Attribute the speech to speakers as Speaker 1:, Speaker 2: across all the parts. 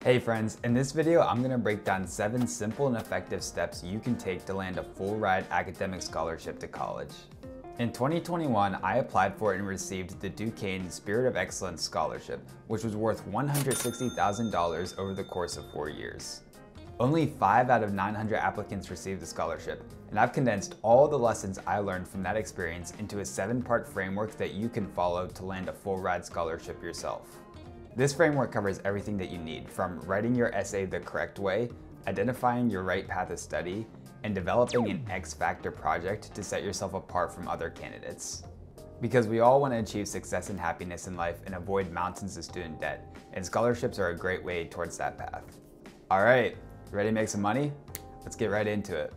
Speaker 1: Hey friends, in this video I'm going to break down 7 simple and effective steps you can take to land a full-ride academic scholarship to college. In 2021, I applied for and received the Duquesne Spirit of Excellence Scholarship, which was worth $160,000 over the course of 4 years. Only 5 out of 900 applicants received the scholarship, and I've condensed all the lessons I learned from that experience into a 7-part framework that you can follow to land a full-ride scholarship yourself. This framework covers everything that you need, from writing your essay the correct way, identifying your right path of study, and developing an X-Factor project to set yourself apart from other candidates. Because we all want to achieve success and happiness in life and avoid mountains of student debt, and scholarships are a great way towards that path. Alright, ready to make some money? Let's get right into it.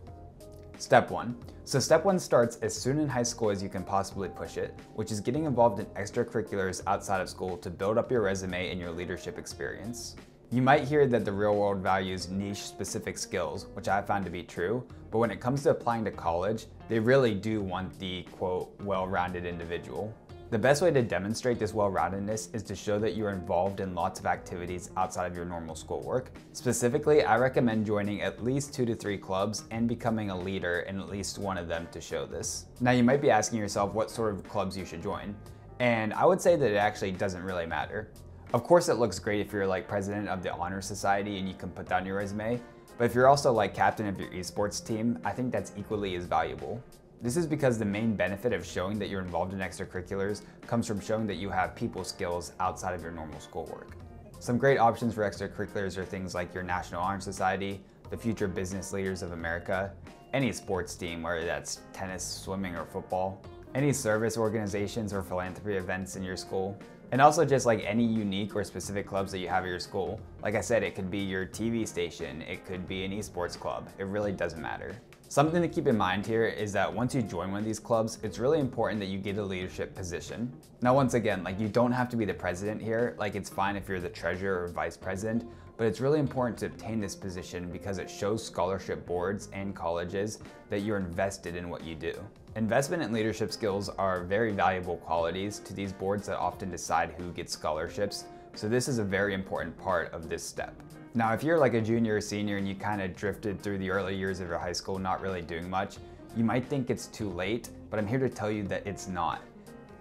Speaker 1: Step 1. So step 1 starts as soon in high school as you can possibly push it, which is getting involved in extracurriculars outside of school to build up your resume and your leadership experience. You might hear that the real world values niche specific skills, which I found to be true, but when it comes to applying to college, they really do want the quote, well-rounded individual. The best way to demonstrate this well-roundedness is to show that you're involved in lots of activities outside of your normal schoolwork. Specifically, I recommend joining at least 2 to 3 clubs and becoming a leader in at least one of them to show this. Now you might be asking yourself what sort of clubs you should join, and I would say that it actually doesn't really matter. Of course it looks great if you're like president of the honor society and you can put that on your resume, but if you're also like captain of your esports team, I think that's equally as valuable. This is because the main benefit of showing that you're involved in extracurriculars comes from showing that you have people skills outside of your normal schoolwork. Some great options for extracurriculars are things like your National Honor Society, the Future Business Leaders of America, any sports team, whether that's tennis, swimming, or football, any service organizations or philanthropy events in your school, and also just like any unique or specific clubs that you have at your school. Like I said, it could be your TV station, it could be an esports club, it really doesn't matter. Something to keep in mind here is that once you join one of these clubs, it's really important that you get a leadership position. Now once again, like you don't have to be the president here, like it's fine if you're the treasurer or vice president, but it's really important to obtain this position because it shows scholarship boards and colleges that you're invested in what you do. Investment and leadership skills are very valuable qualities to these boards that often decide who gets scholarships, so this is a very important part of this step. Now, if you're like a junior or senior and you kind of drifted through the early years of your high school not really doing much, you might think it's too late, but I'm here to tell you that it's not.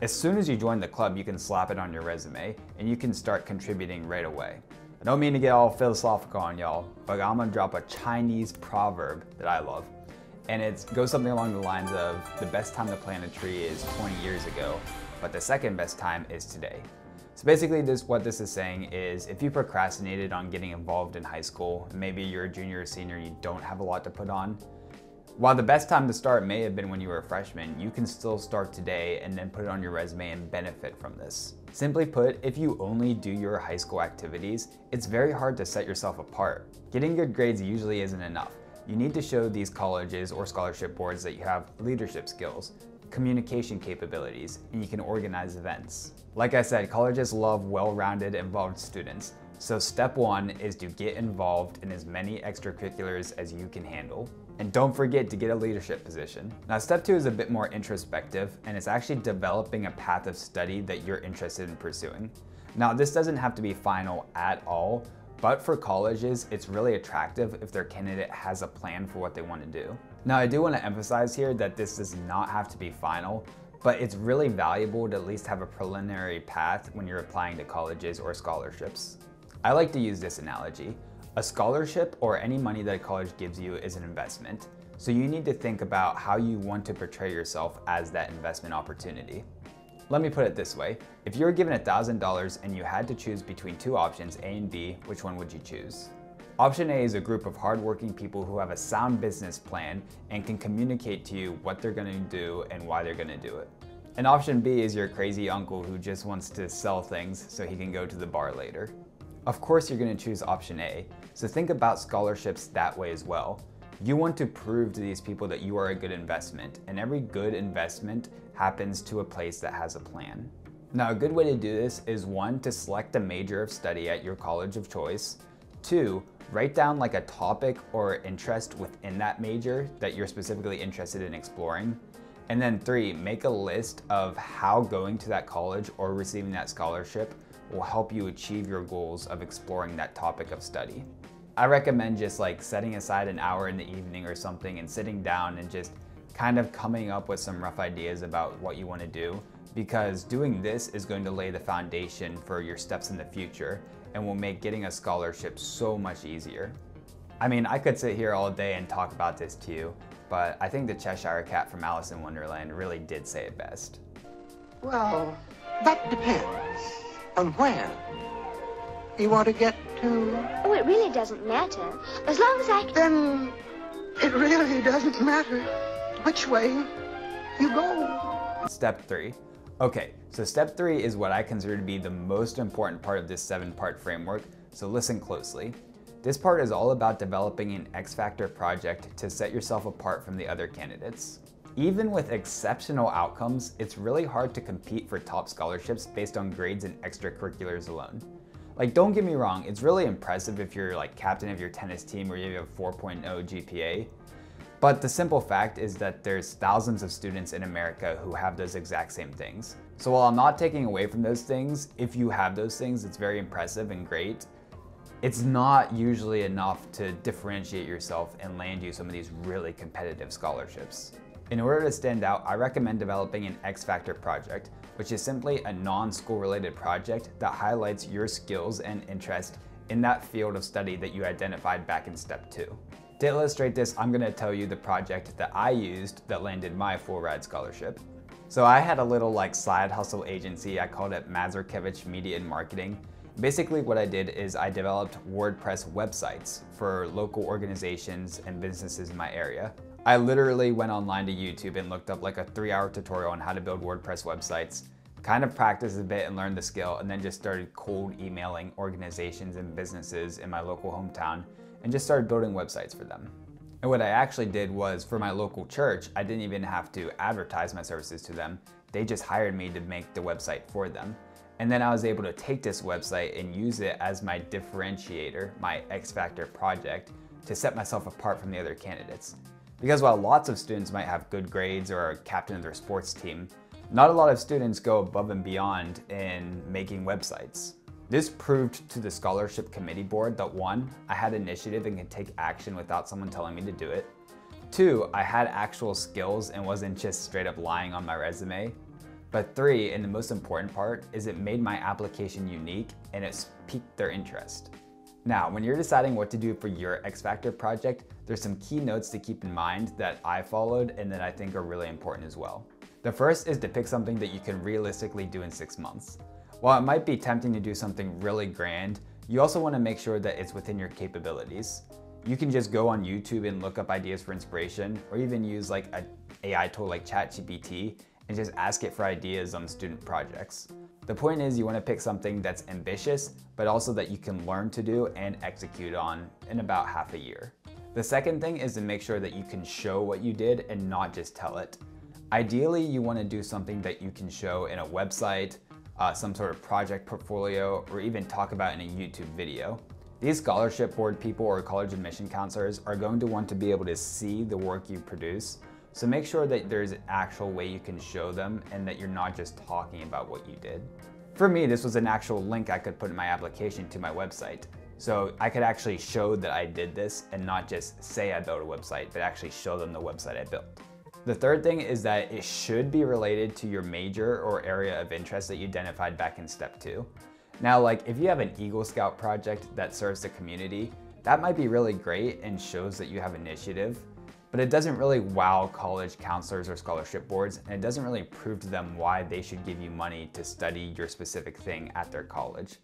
Speaker 1: As soon as you join the club, you can slap it on your resume and you can start contributing right away. I don't mean to get all philosophical on y'all, but I'm gonna drop a Chinese proverb that I love. And it goes something along the lines of, the best time to plant a tree is 20 years ago, but the second best time is today. So basically what this is saying is if you procrastinated on getting involved in high school, maybe you're a junior or senior and you don't have a lot to put on, while the best time to start may have been when you were a freshman, you can still start today and then put it on your resume and benefit from this. Simply put, if you only do your high school activities, it's very hard to set yourself apart. Getting good grades usually isn't enough. You need to show these colleges or scholarship boards that you have leadership skills, communication capabilities, and you can organize events. Like I said, colleges love well-rounded, involved students. So step 1 is to get involved in as many extracurriculars as you can handle. And don't forget to get a leadership position. Now step 2 is a bit more introspective, and it's actually developing a path of study that you're interested in pursuing. Now this doesn't have to be final at all, but for colleges, it's really attractive if their candidate has a plan for what they want to do. Now I do want to emphasize here that this does not have to be final, but it's really valuable to at least have a preliminary path when you're applying to colleges or scholarships. I like to use this analogy. A scholarship or any money that a college gives you is an investment, so you need to think about how you want to portray yourself as that investment opportunity. Let me put it this way, if you were given $1,000 and you had to choose between 2 options, A and B, which one would you choose? Option A is a group of hardworking people who have a sound business plan and can communicate to you what they're going to do and why they're going to do it. And option B is your crazy uncle who just wants to sell things so he can go to the bar later. Of course you're going to choose option A, so think about scholarships that way as well. You want to prove to these people that you are a good investment, and every good investment happens to a place that has a plan. Now a good way to do this is 1, to select a major of study at your college of choice, 2, write down like a topic or interest within that major that you're specifically interested in exploring, and then 3, make a list of how going to that college or receiving that scholarship will help you achieve your goals of exploring that topic of study. I recommend just like setting aside an hour in the evening or something and sitting down and just kind of coming up with some rough ideas about what you want to do, because doing this is going to lay the foundation for your steps in the future and will make getting a scholarship so much easier. I mean, I could sit here all day and talk about this to you, but I think the Cheshire Cat from Alice in Wonderland really did say it best.
Speaker 2: Well, that depends on where you want to get to.
Speaker 3: Oh, it really doesn't matter. As long as I can...
Speaker 2: Then it really doesn't matter which way you go.
Speaker 1: Step 3. Okay, so step 3 is what I consider to be the most important part of this 7-part framework, so listen closely. This part is all about developing an X Factor project to set yourself apart from the other candidates. Even with exceptional outcomes, it's really hard to compete for top scholarships based on grades and extracurriculars alone. Like, don't get me wrong, it's really impressive if you're like captain of your tennis team or you have a 4.0 GPA. But the simple fact is that there's thousands of students in America who have those exact same things. So while I'm not taking away from those things, if you have those things, it's very impressive and great. It's not usually enough to differentiate yourself and land you some of these really competitive scholarships. In order to stand out, I recommend developing an X Factor project, which is simply a non-school related project that highlights your skills and interest in that field of study that you identified back in step 2. To illustrate this, I'm going to tell you the project that I used that landed my full ride scholarship. So I had a little like side hustle agency. I called it Mazurkiewicz Media and Marketing. Basically what I did is I developed WordPress websites for local organizations and businesses in my area. I literally went online to YouTube and looked up like a 3-hour tutorial on how to build WordPress websites, kind of practiced a bit and learned the skill, and then just started cold emailing organizations and businesses in my local hometown and just started building websites for them. And what I actually did was, for my local church, I didn't even have to advertise my services to them. They just hired me to make the website for them. And then I was able to take this website and use it as my differentiator, my X Factor project, to set myself apart from the other candidates. Because while lots of students might have good grades or are captain of their sports team, not a lot of students go above and beyond in making websites. This proved to the scholarship committee board that 1, I had initiative and could take action without someone telling me to do it. 2, I had actual skills and wasn't just straight up lying on my resume. But 3, and the most important part, is it made my application unique and it piqued their interest. Now, when you're deciding what to do for your X Factor project, there's some key notes to keep in mind that I followed and that I think are really important as well. The first is to pick something that you can realistically do in 6 months. While it might be tempting to do something really grand, you also want to make sure that it's within your capabilities. You can just go on YouTube and look up ideas for inspiration, or even use like an AI tool like ChatGPT and just ask it for ideas on student projects. The point is, you want to pick something that's ambitious, but also that you can learn to do and execute on in about half a year. The second thing is to make sure that you can show what you did and not just tell it. Ideally, you want to do something that you can show in a website, some sort of project portfolio, or even talk about in a YouTube video. These scholarship board people or college admission counselors are going to want to be able to see the work you produce, so make sure that there's an actual way you can show them and that you're not just talking about what you did. For me, this was an actual link I could put in my application to my website. So I could actually show that I did this and not just say I built a website, but actually show them the website I built. The third thing is that it should be related to your major or area of interest that you identified back in step 2. Now, like if you have an Eagle Scout project that serves the community, that might be really great and shows that you have initiative, but it doesn't really wow college counselors or scholarship boards, and it doesn't really prove to them why they should give you money to study your specific thing at their college.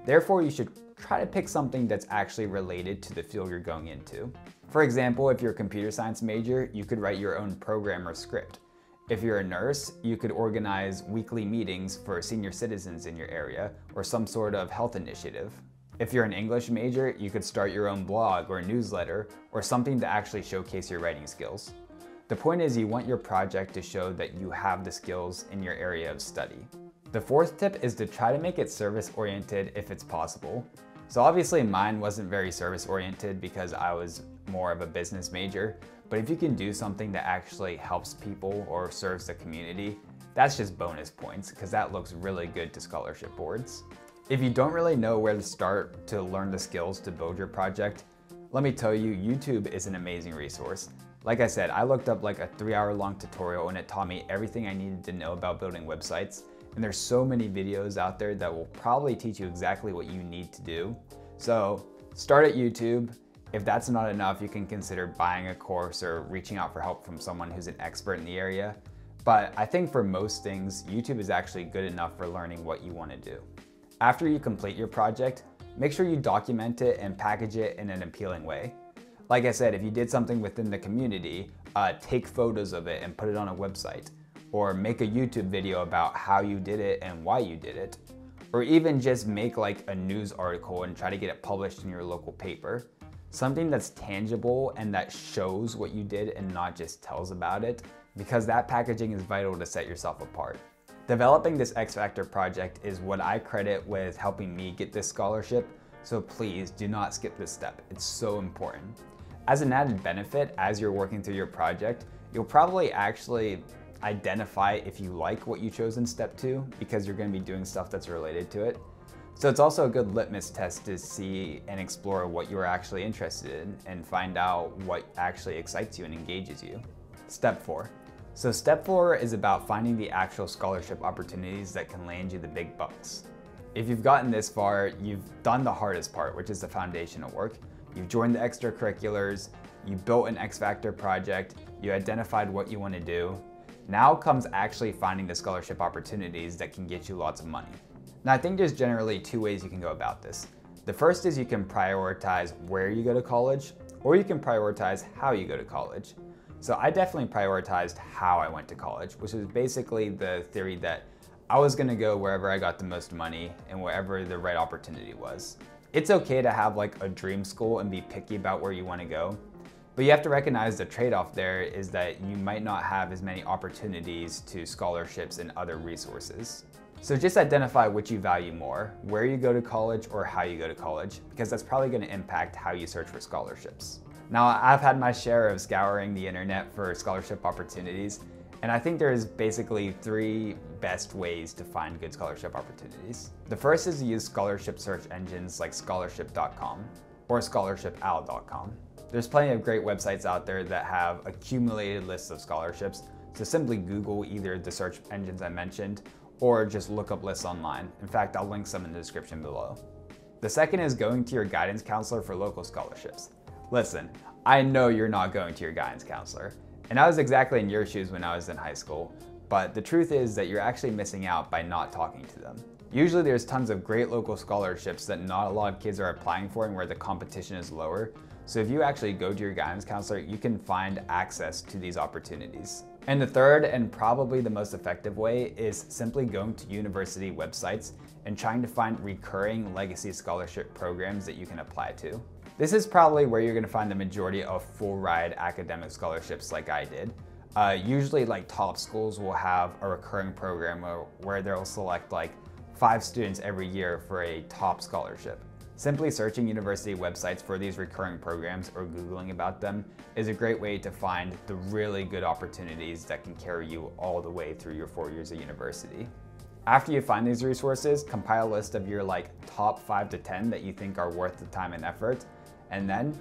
Speaker 1: Therefore, you should try to pick something that's actually related to the field you're going into. For example, if you're a computer science major, you could write your own program or script. If you're a nurse, you could organize weekly meetings for senior citizens in your area or some sort of health initiative. If you're an English major, you could start your own blog or newsletter or something to actually showcase your writing skills. The point is, you want your project to show that you have the skills in your area of study. The fourth tip is to try to make it service-oriented if it's possible. So obviously mine wasn't very service-oriented because I was more of a business major, but if you can do something that actually helps people or serves the community, that's just bonus points because that looks really good to scholarship boards. If you don't really know where to start to learn the skills to build your project, let me tell you, YouTube is an amazing resource. Like I said, I looked up like a 3-hour-long tutorial and it taught me everything I needed to know about building websites. And there's so many videos out there that will probably teach you exactly what you need to do. So start at YouTube. If that's not enough, you can consider buying a course or reaching out for help from someone who's an expert in the area. But I think for most things, YouTube is actually good enough for learning what you want to do. After you complete your project, make sure you document it and package it in an appealing way. Like I said, if you did something within the community, take photos of it and put it on a website. Or make a YouTube video about how you did it and why you did it. Or even just make like a news article and try to get it published in your local paper. Something that's tangible and that shows what you did and not just tells about it, because that packaging is vital to set yourself apart. Developing this X Factor project is what I credit with helping me get this scholarship, so please do not skip this step. It's so important. As an added benefit, as you're working through your project, you'll probably actually identify if you like what you chose in step 2, because you're going to be doing stuff that's related to it. So it's also a good litmus test to see and explore what you're actually interested in and find out what actually excites you and engages you. Step 4. So step 4 is about finding the actual scholarship opportunities that can land you the big bucks. If you've gotten this far, you've done the hardest part, which is the foundational work. You've joined the extracurriculars, you built an X Factor project, you identified what you want to do. Now comes actually finding the scholarship opportunities that can get you lots of money. Now I think there's generally 2 ways you can go about this. The first is you can prioritize where you go to college, or you can prioritize how you go to college. So I definitely prioritized how I went to college, which is basically the theory that I was gonna go wherever I got the most money and wherever the right opportunity was. It's okay to have like a dream school and be picky about where you wanna go, but you have to recognize the trade-off there is that you might not have as many opportunities to scholarships and other resources. So just identify which you value more, where you go to college or how you go to college, because that's probably going to impact how you search for scholarships. Now, I've had my share of scouring the internet for scholarship opportunities, and I think there's basically 3 best ways to find good scholarship opportunities. The first is to use scholarship search engines like scholarship.com or scholarshipowl.com. There's plenty of great websites out there that have accumulated lists of scholarships, so simply Google either the search engines I mentioned or just look up lists online. In fact, I'll link some in the description below. The second is going to your guidance counselor for local scholarships. Listen, I know you're not going to your guidance counselor, and I was exactly in your shoes when I was in high school, but the truth is that you're actually missing out by not talking to them. Usually there's tons of great local scholarships that not a lot of kids are applying for and where the competition is lower. So if you actually go to your guidance counselor, you can find access to these opportunities. And the third and probably the most effective way is simply going to university websites and trying to find recurring legacy scholarship programs that you can apply to. This is probably where you're going to find the majority of full ride academic scholarships like I did. Usually like top schools will have a recurring program where they'll select like 5 students every year for a top scholarship. Simply searching university websites for these recurring programs or Googling about them is a great way to find the really good opportunities that can carry you all the way through your 4 years of university. After you find these resources, compile a list of your top 5 to 10 that you think are worth the time and effort, and then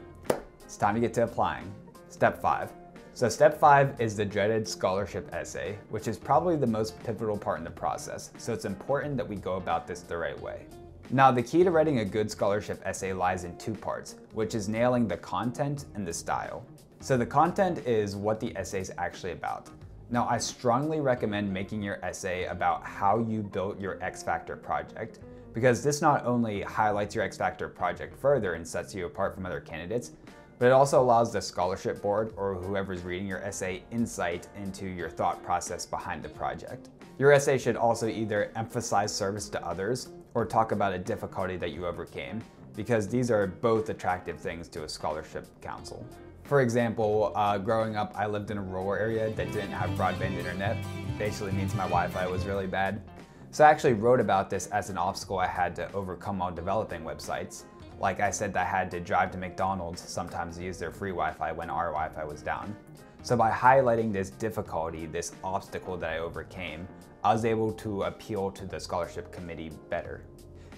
Speaker 1: it's time to get to applying. Step 5. So step 5 is the dreaded scholarship essay, which is probably the most pivotal part in the process, so it's important that we go about this the right way. Now, the key to writing a good scholarship essay lies in 2 parts, which is nailing the content and the style. So the content is what the essay is actually about. Now, I strongly recommend making your essay about how you built your X Factor project, because this not only highlights your X Factor project further and sets you apart from other candidates, but it also allows the scholarship board or whoever's reading your essay insight into your thought process behind the project. Your essay should also either emphasize service to others or talk about a difficulty that you overcame, because these are both attractive things to a scholarship council. For example, growing up, I lived in a rural area that didn't have broadband internet. Basically means my Wi-Fi was really bad. So I actually wrote about this as an obstacle I had to overcome while developing websites. Like I said, I had to drive to McDonald's sometimes to use their free Wi-Fi when our Wi-Fi was down. So by highlighting this difficulty, this obstacle that I overcame, I was able to appeal to the scholarship committee better.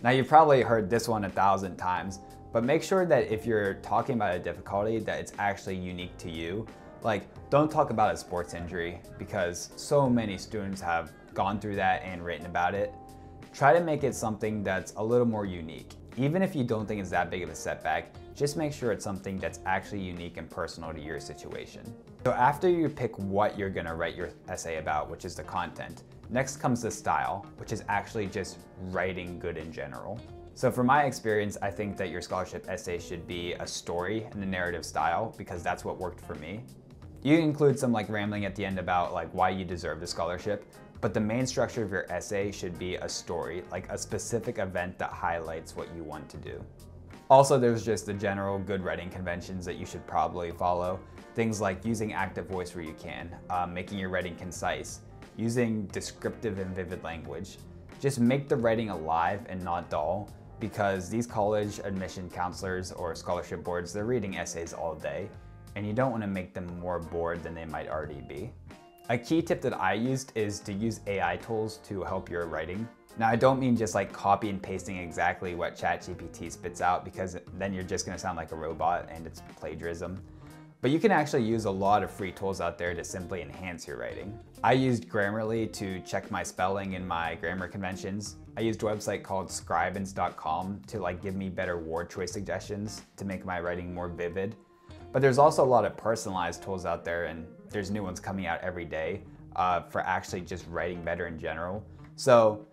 Speaker 1: Now you've probably heard this one 1,000 times, but make sure that if you're talking about a difficulty that it's actually unique to you. Like, don't talk about a sports injury because so many students have gone through that and written about it. Try to make it something that's a little more unique. Even if you don't think it's that big of a setback, just make sure it's something that's actually unique and personal to your situation. So after you pick what you're gonna write your essay about, which is the content, next comes the style, which is actually just writing good in general. So from my experience, I think that your scholarship essay should be a story and a narrative style because that's what worked for me. You can include some like rambling at the end about like why you deserve the scholarship, but the main structure of your essay should be a story, like a specific event that highlights what you want to do. Also, there's just the general good writing conventions that you should probably follow. Things like using active voice where you can, making your writing concise, using descriptive and vivid language. Just make the writing alive and not dull, because these college admission counselors or scholarship boards, they're reading essays all day, and you don't want to make them more bored than they might already be. A key tip that I used is to use AI tools to help your writing. Now, I don't mean just like copy and pasting exactly what ChatGPT spits out, because then you're just going to sound like a robot and it's plagiarism. But you can actually use a lot of free tools out there to simply enhance your writing. I used Grammarly to check my spelling in my grammar conventions. I used a website called scribens.com to like give me better word choice suggestions to make my writing more vivid. But there's also a lot of personalized tools out there, and there's new ones coming out every day for actually just writing better in general. So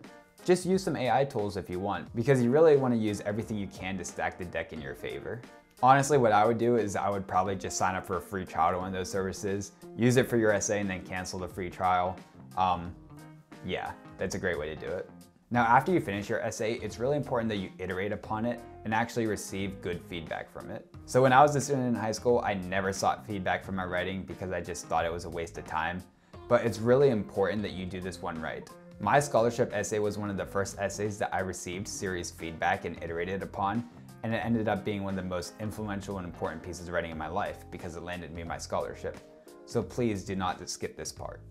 Speaker 1: just use some AI tools if you want, because you really want to use everything you can to stack the deck in your favor. Honestly, what I would do is I would probably just sign up for a free trial to one of those services, use it for your essay, and then cancel the free trial. Yeah, that's a great way to do it. Now, after you finish your essay, it's really important that you iterate upon it and actually receive good feedback from it. So when I was a student in high school, I never sought feedback from my writing because I just thought it was a waste of time. But it's really important that you do this one right. My scholarship essay was one of the first essays that I received serious feedback and iterated upon, and it ended up being one of the most influential and important pieces of writing in my life because it landed me my scholarship. So please do not skip this part.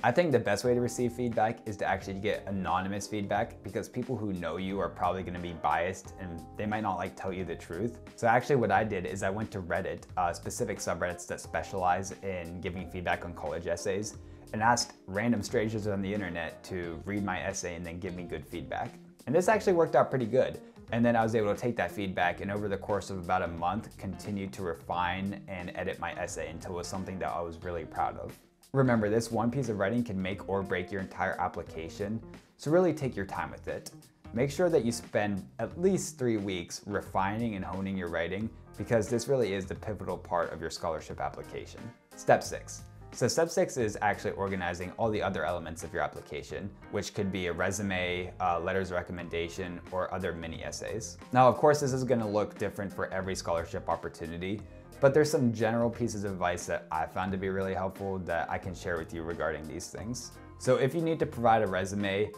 Speaker 1: I think the best way to receive feedback is to actually get anonymous feedback, because people who know you are probably going to be biased and they might not like tell you the truth. So actually what I did is I went to Reddit, specific subreddits that specialize in giving feedback on college essays, and asked random strangers on the internet to read my essay and then give me good feedback. And this actually worked out pretty good. And then I was able to take that feedback and over the course of about a month, continue to refine and edit my essay until it was something that I was really proud of. Remember, this one piece of writing can make or break your entire application, so really take your time with it. Make sure that you spend at least 3 weeks refining and honing your writing, because this really is the pivotal part of your scholarship application. Step 6. So step 6 is actually organizing all the other elements of your application, which could be a resume, letters of recommendation, or other mini essays. Now, of course, this is going to look different for every scholarship opportunity, but there's some general pieces of advice that I found to be really helpful that I can share with you regarding these things. So if you need to provide a resume,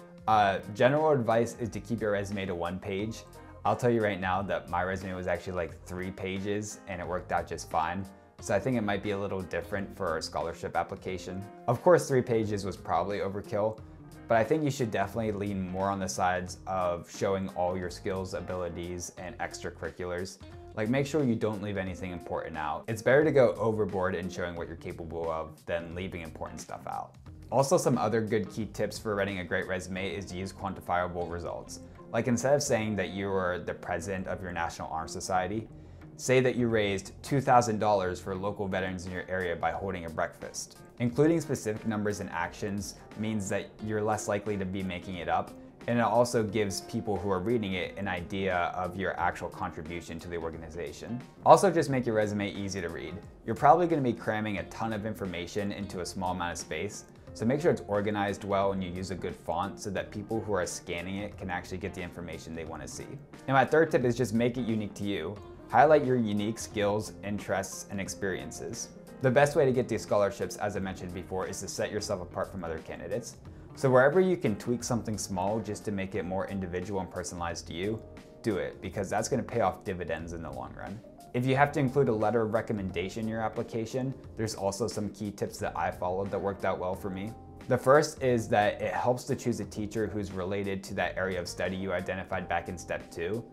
Speaker 1: general advice is to keep your resume to 1 page. I'll tell you right now that my resume was actually like 3 pages and it worked out just fine. So I think it might be a little different for a scholarship application. Of course, 3 pages was probably overkill, but I think you should definitely lean more on the sides of showing all your skills, abilities, and extracurriculars. Like, make sure you don't leave anything important out. It's better to go overboard in showing what you're capable of than leaving important stuff out. Also, some other good key tips for writing a great resume is to use quantifiable results. Like, instead of saying that you were the president of your National Honor Society, say that you raised $2,000 for local veterans in your area by holding a breakfast. Including specific numbers and actions means that you're less likely to be making it up, and it also gives people who are reading it an idea of your actual contribution to the organization. Also, just make your resume easy to read. You're probably going to be cramming a ton of information into a small amount of space, so make sure it's organized well and you use a good font so that people who are scanning it can actually get the information they want to see. And my third tip is just make it unique to you. Highlight your unique skills, interests, and experiences. The best way to get these scholarships, as I mentioned before, is to set yourself apart from other candidates. So wherever you can tweak something small just to make it more individual and personalized to you, do it, because that's going to pay off dividends in the long run. If you have to include a letter of recommendation in your application, there's also some key tips that I followed that worked out well for me. The first is that it helps to choose a teacher who's related to that area of study you identified back in step 2.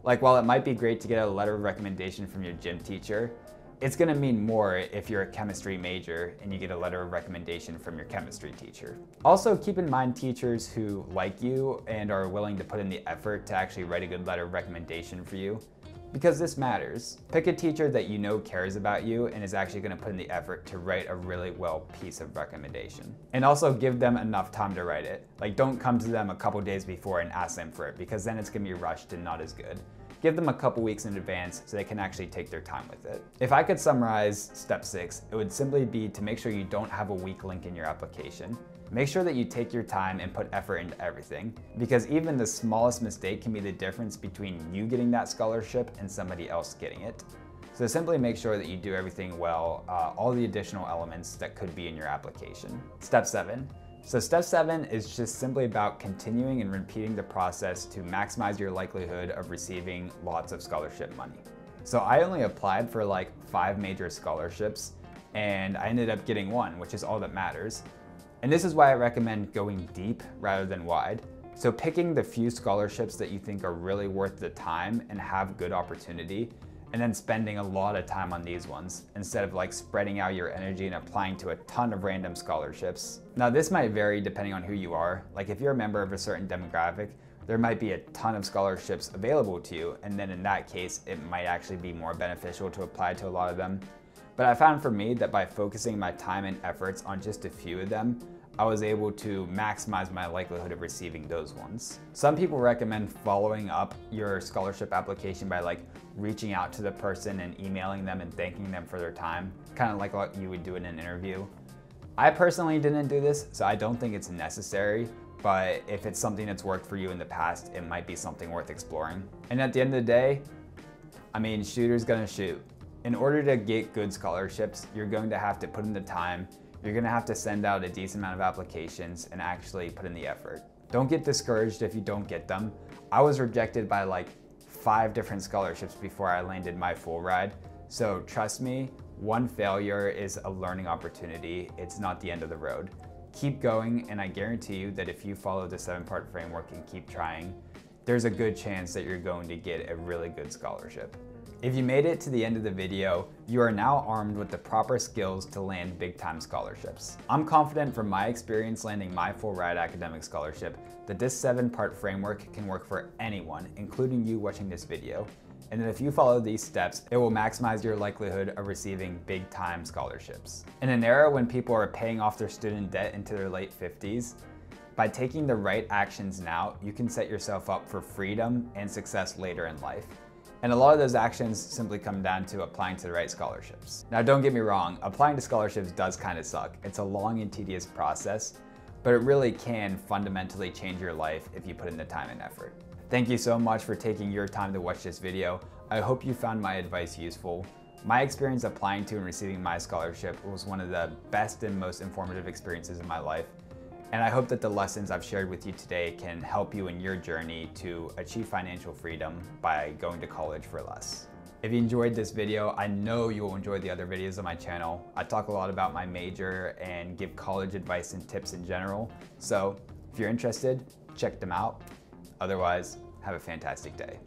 Speaker 1: Like, while it might be great to get a letter of recommendation from your gym teacher, it's gonna mean more if you're a chemistry major and you get a letter of recommendation from your chemistry teacher. Also, keep in mind teachers who like you and are willing to put in the effort to actually write a good letter of recommendation for you, because this matters. Pick a teacher that you know cares about you and is actually gonna put in the effort to write a really well piece of recommendation. And also give them enough time to write it. Like, don't come to them a couple days before and ask them for it, because then it's gonna be rushed and not as good. Give them a couple weeks in advance so they can actually take their time with it. If I could summarize step 6, it would simply be to make sure you don't have a weak link in your application. Make sure that you take your time and put effort into everything, because even the smallest mistake can be the difference between you getting that scholarship and somebody else getting it. So simply make sure that you do everything well, all the additional elements that could be in your application. Step 7. So step 7 is just simply about continuing and repeating the process to maximize your likelihood of receiving lots of scholarship money. So I only applied for like 5 major scholarships, and I ended up getting 1, which is all that matters. And this is why I recommend going deep rather than wide. So picking the few scholarships that you think are really worth the time and have good opportunity, and then spending a lot of time on these ones instead of like spreading out your energy and applying to a ton of random scholarships. Now, this might vary depending on who you are. Like, if you're a member of a certain demographic, there might be a ton of scholarships available to you, and then in that case, it might actually be more beneficial to apply to a lot of them. But I found for me that by focusing my time and efforts on just a few of them, I was able to maximize my likelihood of receiving those ones. Some people recommend following up your scholarship application by like reaching out to the person and emailing them and thanking them for their time, kind of like what you would do in an interview. I personally didn't do this, so I don't think it's necessary, but if it's something that's worked for you in the past, it might be something worth exploring. And at the end of the day, I mean, shooter's gonna shoot. In order to get good scholarships, you're going to have to put in the time. You're gonna have to send out a decent amount of applications and actually put in the effort. Don't get discouraged if you don't get them. I was rejected by like 5 different scholarships before I landed my full ride. So trust me, one failure is a learning opportunity. It's not the end of the road. Keep going, and I guarantee you that if you follow the 7-part framework and keep trying, there's a good chance that you're going to get a really good scholarship. If you made it to the end of the video, you are now armed with the proper skills to land big-time scholarships. I'm confident from my experience landing my full ride academic scholarship that this 7-part framework can work for anyone, including you watching this video. And that if you follow these steps, it will maximize your likelihood of receiving big-time scholarships. In an era when people are paying off their student debt into their late 50s, by taking the right actions now, you can set yourself up for freedom and success later in life. And a lot of those actions simply come down to applying to the right scholarships. Now, don't get me wrong, applying to scholarships does kind of suck. It's a long and tedious process, but it really can fundamentally change your life if you put in the time and effort. Thank you so much for taking your time to watch this video. I hope you found my advice useful. My experience applying to and receiving my scholarship was one of the best and most informative experiences in my life. And I hope that the lessons I've shared with you today can help you in your journey to achieve financial freedom by going to college for less. If you enjoyed this video, I know you will enjoy the other videos on my channel. I talk a lot about my major and give college advice and tips in general. So if you're interested, check them out. Otherwise, have a fantastic day.